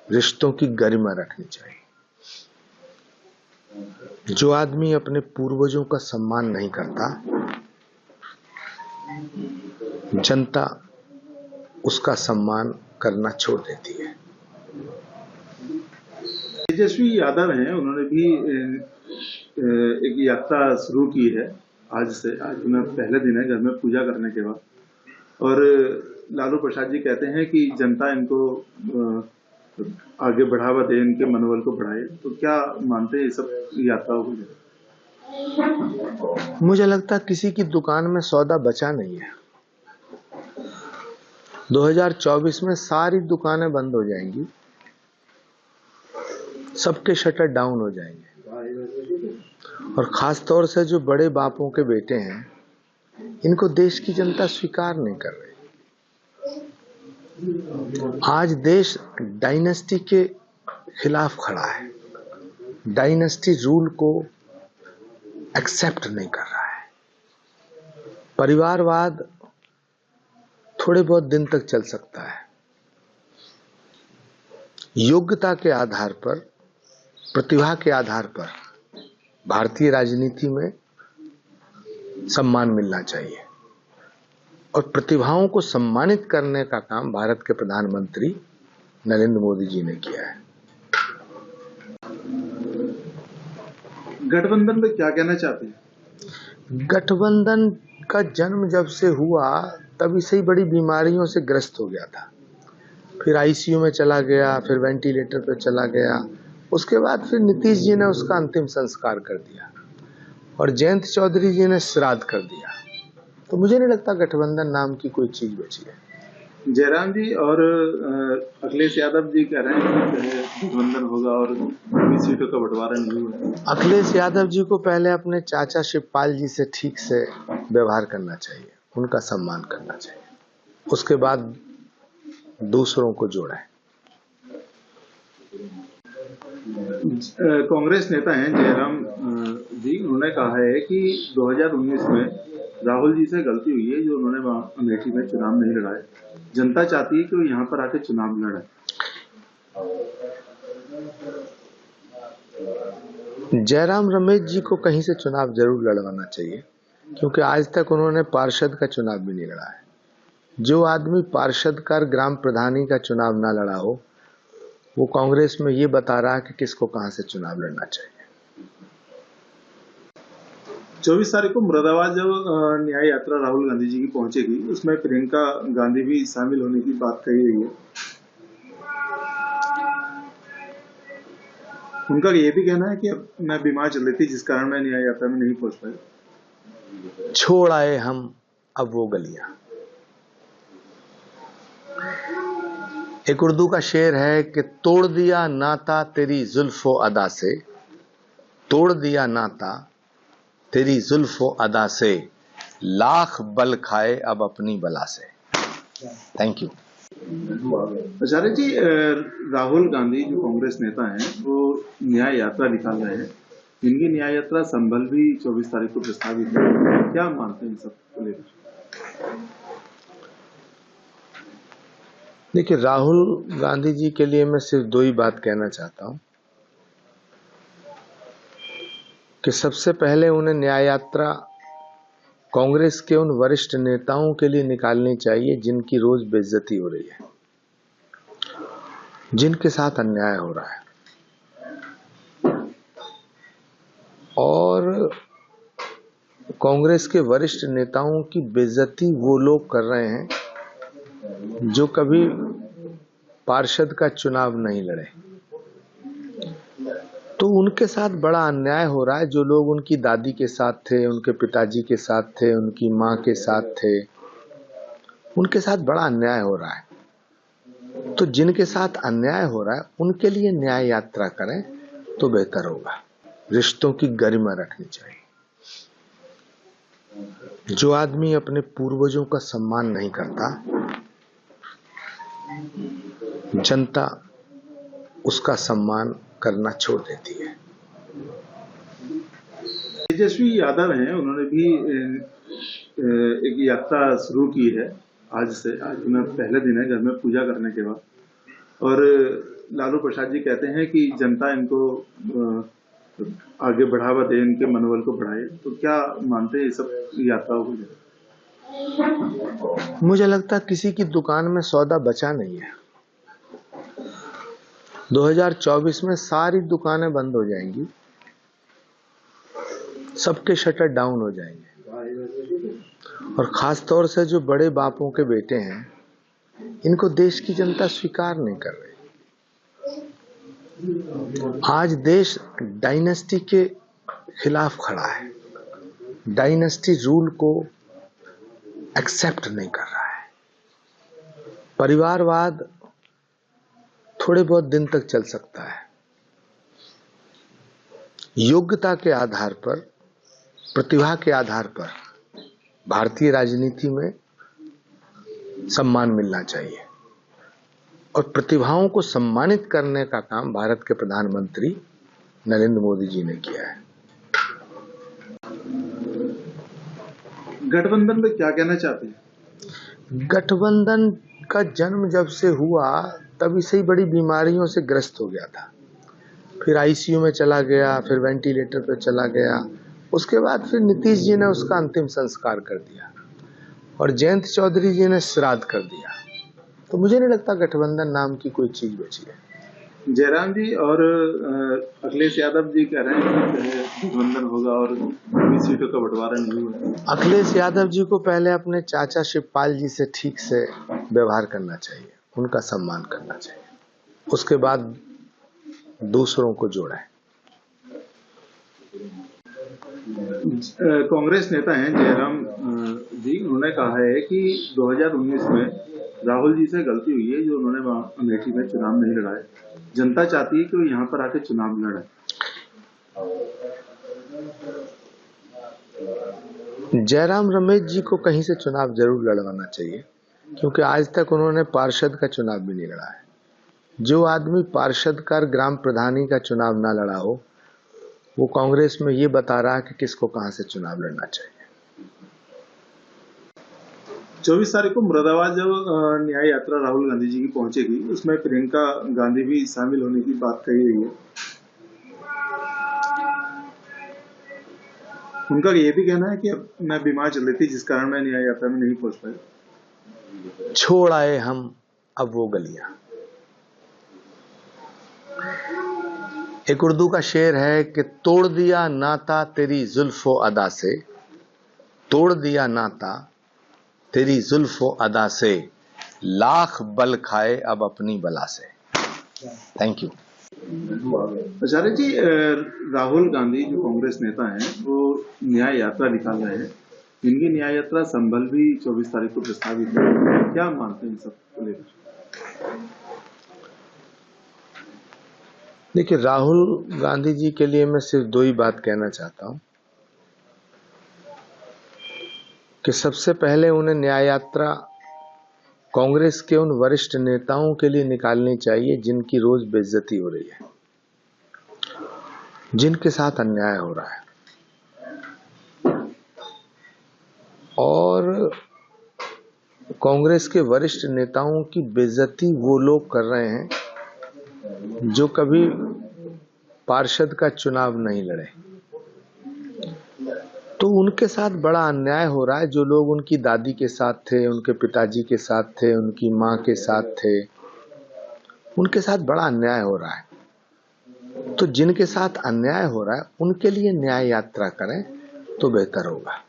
रिश्तों की गरिमा रखनी चाहिए। जो आदमी अपने पूर्वजों का सम्मान नहीं करता, जनता उसका सम्मान करना छोड़ देती है। तेजस्वी यादव हैं, उन्होंने भी एक यात्रा शुरू की है। आज में पहले दिन है घर में पूजा करने के बाद, और लालू प्रसाद जी कहते हैं कि जनता इनको आगे बढ़ावा दे, इनके मनोबल को बढ़ाए। तो क्या मानते हैं ये सब यात्राओं को? मुझे लगता है किसी की दुकान में सौदा बचा नहीं है। 2024 में सारी दुकानें बंद हो जाएंगी, सबके शटर डाउन हो जाएंगे, और खास तौर से जो बड़े बापों के बेटे हैं, इनको देश की जनता स्वीकार नहीं कर रही। आज देश डायनेस्टी के खिलाफ खड़ा है, डायनेस्टी रूल को एक्सेप्ट नहीं कर रहा है। परिवारवाद थोड़े बहुत दिन तक चल सकता है, योग्यता के आधार पर, प्रतिभा के आधार पर भारतीय राजनीति में सम्मान मिलना चाहिए, और प्रतिभाओं को सम्मानित करने का काम भारत के प्रधानमंत्री नरेंद्र मोदी जी ने किया है। गठबंधन पे क्या कहना चाहते हैं? गठबंधन का जन्म जब से हुआ तभी से ही बड़ी बीमारियों से ग्रस्त हो गया था, फिर आईसीयू में चला गया, फिर वेंटिलेटर पर चला गया, उसके बाद फिर नीतीश जी ने उसका अंतिम संस्कार कर दिया और जयंत चौधरी जी ने श्राद्ध कर दिया। तो मुझे नहीं लगता गठबंधन नाम की कोई चीज बची है। जयराम जी और अखिलेश यादव जी कह रहे हैं कि गठबंधन होगा और सीटों का बंटवारा नहीं हुआ। अखिलेश यादव जी को पहले अपने चाचा शिवपाल जी से ठीक से व्यवहार करना चाहिए, उनका सम्मान करना चाहिए, उसके बाद दूसरों को जोड़ें। कांग्रेस नेता हैं जयराम जी, उन्होंने कहा है कि 2019 में राहुल जी से गलती हुई है जो उन्होंने अमेठी में चुनाव नहीं लड़ाए। जनता चाहती है कि वो यहाँ पर आके चुनाव लड़े। जयराम रमेश जी को कहीं से चुनाव जरूर लड़वाना चाहिए, क्योंकि आज तक उन्होंने पार्षद का चुनाव भी नहीं लड़ा है। जो आदमी पार्षद का, ग्राम प्रधानी का चुनाव ना लड़ा हो, वो कांग्रेस में ये बता रहा है कि किसको कहां से चुनाव लड़ना चाहिए। 24 तारीख को मुरादाबाद जब न्याय यात्रा राहुल गांधी जी की पहुंचेगी, उसमें प्रियंका गांधी भी शामिल होने की बात कही गई है। उनका ये भी कहना है कि मैं बीमार चल रही थी, जिस कारण मैं न्याय यात्रा में नहीं पहुंच पाई। छोड़ आए हम अब वो गलियां। एक उर्दू का शेर है कि तोड़ दिया नाता तेरी जुल्फो अदा से, तोड़ दिया नाता तेरी जुल्फो अदा से, लाख बल खाए अब अपनी बला से। Thank you. आचार्य जी, राहुल गांधी जो कांग्रेस नेता हैं, वो न्याय यात्रा निकाल रहे हैं। इनकी न्याय यात्रा संभल भी 24 तारीख को प्रस्तावित है। क्या मानते हैं सब को लेकर? देखिए, राहुल गांधी जी के लिए मैं सिर्फ दो ही बात कहना चाहता हूं कि सबसे पहले उन्हें न्याय यात्रा कांग्रेस के उन वरिष्ठ नेताओं के लिए निकालनी चाहिए जिनकी रोज बेइज्जती हो रही है, जिनके साथ अन्याय हो रहा है। और कांग्रेस के वरिष्ठ नेताओं की बेइज्जती वो लोग कर रहे हैं जो कभी पार्षद का चुनाव नहीं लड़े। तो उनके साथ बड़ा अन्याय हो रहा है। जो लोग उनकी दादी के साथ थे, उनके पिताजी के साथ थे, उनकी माँ के साथ थे, उनके साथ बड़ा अन्याय हो रहा है। तो जिनके साथ अन्याय हो रहा है उनके लिए न्याय यात्रा करें तो बेहतर होगा। रिश्तों की गरिमा रखनी चाहिए। जो आदमी अपने पूर्वजों का सम्मान नहीं करता, जनता उसका सम्मान करना छोड़ देती है। तेजस्वी यादव हैं, उन्होंने भी एक यात्रा शुरू की है। आज में पहले दिन है घर में पूजा करने के बाद, और लालू प्रसाद जी कहते हैं कि जनता इनको आगे बढ़ावा दे, इनके मनोबल को बढ़ाए। तो क्या मानते हैं ये सब यात्राओं को? मुझे लगता है किसी की दुकान में सौदा बचा नहीं है। 2024 में सारी दुकानें बंद हो जाएंगी, सबके शटर डाउन हो जाएंगे, और खास तौर से जो बड़े बापों के बेटे हैं, इनको देश की जनता स्वीकार नहीं कर रही। आज देश डायनेस्टी के खिलाफ खड़ा है, डायनेस्टी रूल को एक्सेप्ट नहीं कर रहा है। परिवारवाद थोड़े बहुत दिन तक चल सकता है, योग्यता के आधार पर, प्रतिभा के आधार पर भारतीय राजनीति में सम्मान मिलना चाहिए, और प्रतिभाओं को सम्मानित करने का काम भारत के प्रधानमंत्री नरेंद्र मोदी जी ने किया है। गठबंधन पे क्या कहना चाहते हैं? गठबंधन का जन्म जब से हुआ तभी से ही बड़ी बीमारियों से ग्रस्त हो गया था। फिर आईसीयू में चला गया, फिर वेंटिलेटर पर चला गया, उसके बाद फिर नीतीश जी ने उसका अंतिम संस्कार कर दिया और जयंत चौधरी जी ने श्राद्ध कर दिया। तो मुझे नहीं लगता गठबंधन नाम की कोई चीज बची है। जयराम जी और अखिलेश यादव जी कह रहे हैं कि गठबंधन होगा और 20 सीटों का बंटवारा नहीं हुआ। अखिलेश यादव जी को पहले अपने चाचा शिवपाल जी से ठीक से व्यवहार करना चाहिए, उनका सम्मान करना चाहिए, उसके बाद दूसरों को जोड़ें। कांग्रेस नेता हैं जयराम जी, उन्होंने कहा है कि 2019 में राहुल जी से गलती हुई है जो उन्होंने वहां अमेठी में चुनाव नहीं लड़ाए। जनता चाहती है कि वो यहाँ पर आके चुनाव लड़े। जयराम रमेश जी को कहीं से चुनाव जरूर लड़वाना चाहिए, क्योंकि आज तक उन्होंने पार्षद का चुनाव भी नहीं लड़ा है। जो आदमी पार्षद का ग्राम प्रधानी का चुनाव ना लड़ा हो, वो कांग्रेस में ये बता रहा है कि किसको कहां से चुनाव लड़ना चाहिए। 24 तारीख को मुरादाबाद जब न्याय यात्रा राहुल गांधी जी की पहुंचेगी, उसमें प्रियंका गांधी भी शामिल होने की बात कही गई है। उनका ये भी कहना है कि मैं बीमार चल रही थी, जिस कारण मैं न्याय यात्रा में नहीं पहुंच पाई। छोड़ आए हम अब वो गलियां। एक उर्दू का शेर है कि तोड़ दिया नाता तेरी जुल्फो अदा से, तोड़ दिया नाता तेरी जुल्फो अदा से, लाख बल खाए अब अपनी बला से। Thank you. आचार्य जी, राहुल गांधी जो कांग्रेस नेता हैं, वो न्याय यात्रा निकाल रहे हैं। इनकी न्याय यात्रा संभल भी 24 तारीख को प्रस्तावित है। क्या मानते हैं सब को लेकर? देखिए, राहुल गांधी जी के लिए मैं सिर्फ दो ही बात कहना चाहता हूं कि सबसे पहले उन्हें न्याय यात्रा कांग्रेस के उन वरिष्ठ नेताओं के लिए निकालनी चाहिए जिनकी रोज बेइज्जती हो रही है, जिनके साथ अन्याय हो रहा है। और कांग्रेस के वरिष्ठ नेताओं की बेइज्जती वो लोग कर रहे हैं जो कभी पार्षद का चुनाव नहीं लड़े। तो उनके साथ बड़ा अन्याय हो रहा है। जो लोग उनकी दादी के साथ थे, उनके पिताजी के साथ थे, उनकी माँ के साथ थे, उनके साथ बड़ा अन्याय हो रहा है। तो जिनके साथ अन्याय हो रहा है उनके लिए न्याय यात्रा करें तो बेहतर होगा।